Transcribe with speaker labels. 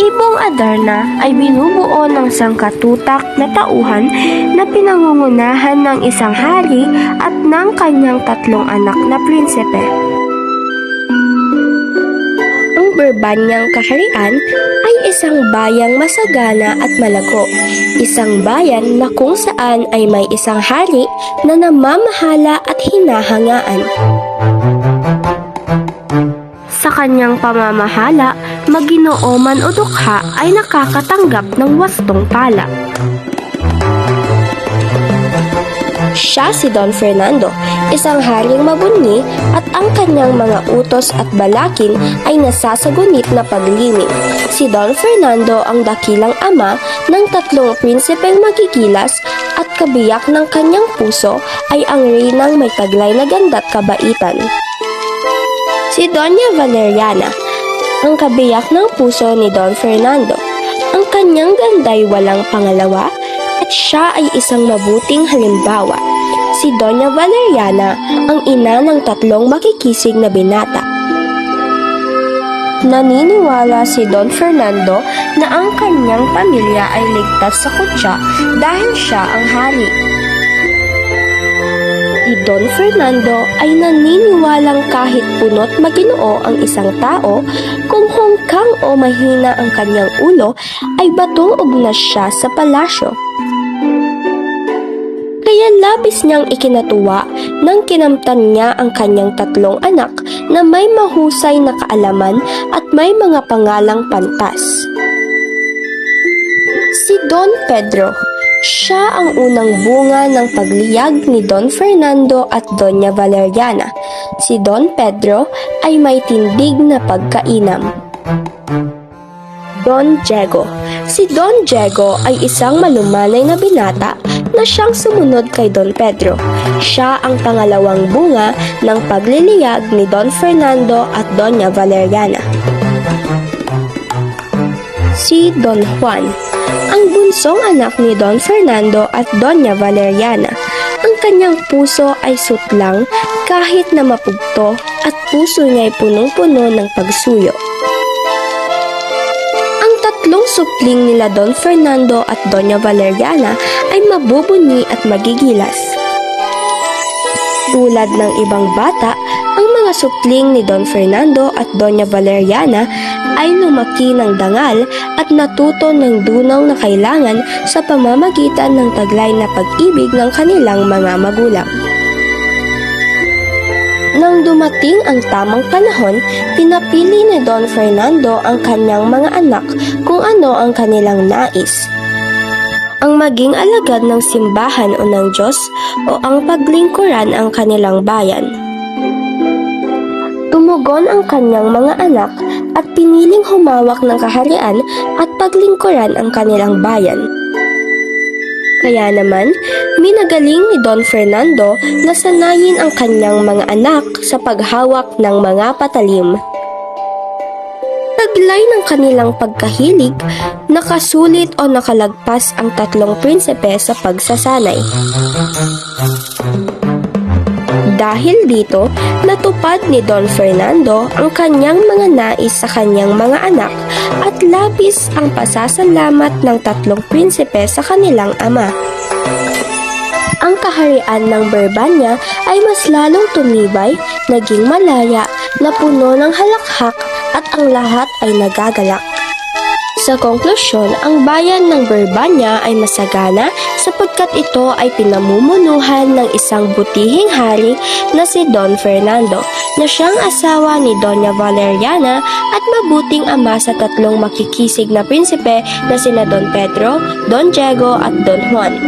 Speaker 1: Ibong Adarna ay binubuo ng sangkatutak na tauhan na pinangungunahan ng isang hari at ng kanyang 3 anak na prinsipe. Ang Bourbaniang kaharian ay isang bayang masagana at malago, isang bayan na kung saan ay may isang hari na namamahala at hinahangaan. Sa kanyang pamamahala, maginoo man o dukha ay nakakatanggap ng wastong pala. Siya si Don Fernando, isang haring mabunyi at ang kanyang mga utos at balakin ay nasasagunit na paglinging. Si Don Fernando ang dakilang ama ng 3 prinsipeng magigilas at kabiyak ng kanyang puso ay ang reynang may taglay na ganda't kabaitan. Si Doña Valeriana, ang kabiyak ng puso ni Don Fernando. Ang kanyang ganda'y walang pangalawa at siya ay isang mabuting halimbawa. Si Doña Valeriana ang ina ng 3 makikisig na binata. Naniniwala si Don Fernando na ang kanyang pamilya ay ligtas sa kutya dahil siya ang hari. Si Don Fernando ay naniniwalang kahit punot maginoo ang isang tao, kung hungkang o mahina ang kanyang ulo, ay batuog na siya sa palasyo. Kaya labis niyang ikinatuwa nang kinamtan niya ang kanyang 3 anak na may mahusay na kaalaman at may mga pangalang pantas. Si Don Pedro, siya ang unang bunga ng pagliyag ni Don Fernando at Doña Valeriana. Si Don Pedro ay may tindig na pagkainam. Don Diego. Si Don Diego ay isang malumanay na binata na siyang sumunod kay Don Pedro. Siya ang pangalawang bunga ng pagliliyag ni Don Fernando at Doña Valeriana. Si Don Juan, ang bunsong anak ni Don Fernando at Doña Valeriana. Ang kanyang puso ay sutlang kahit na mapugto at puso niya ay punong-puno ng pagsuyo. Ang 3 supling nila Don Fernando at Doña Valeriana ay mabubunyi at magigilas. Tulad ng ibang bata, ang mga supling ni Don Fernando at Doña Valeriana ay lumaki ng dangal at natuto ng dunaw na kailangan sa pamamagitan ng taglay na pag-ibig ng kanilang mga magulang. Nang dumating ang tamang panahon, pinapili ni Don Fernando ang kanyang mga anak kung ano ang kanilang nais. Ang maging alagad ng simbahan o ng Diyos o ang paglingkuran ang kanilang bayan. Tumugon ang kanyang mga anak at piniling humawak ng kaharian at paglingkuran ang kanilang bayan. Kaya naman, minagaling ni Don Fernando na sanayin ang kanyang mga anak sa paghawak ng mga patalim. Taglay ng kanilang pagkahilig, nakasulit o nakalagpas ang 3 prinsipe sa pagsasanay. Dahil dito, natupad ni Don Fernando ang kanyang mga nais sa kanyang mga anak at labis ang pasasalamat ng 3 prinsipe sa kanilang ama. Ang kaharian ng Bourbania ay mas lalong tumibay, naging malaya, na puno ng halakhak at ang lahat ay nagagalak. Sa konklusyon, ang bayan ng Bourbania ay masagana sapagkat ito ay pinamumunuhan ng isang butihing hari na si Don Fernando, na siyang asawa ni Doña Valeriana at mabuting ama sa 3 makikisig na prinsipe na sina Don Pedro, Don Diego at Don Juan.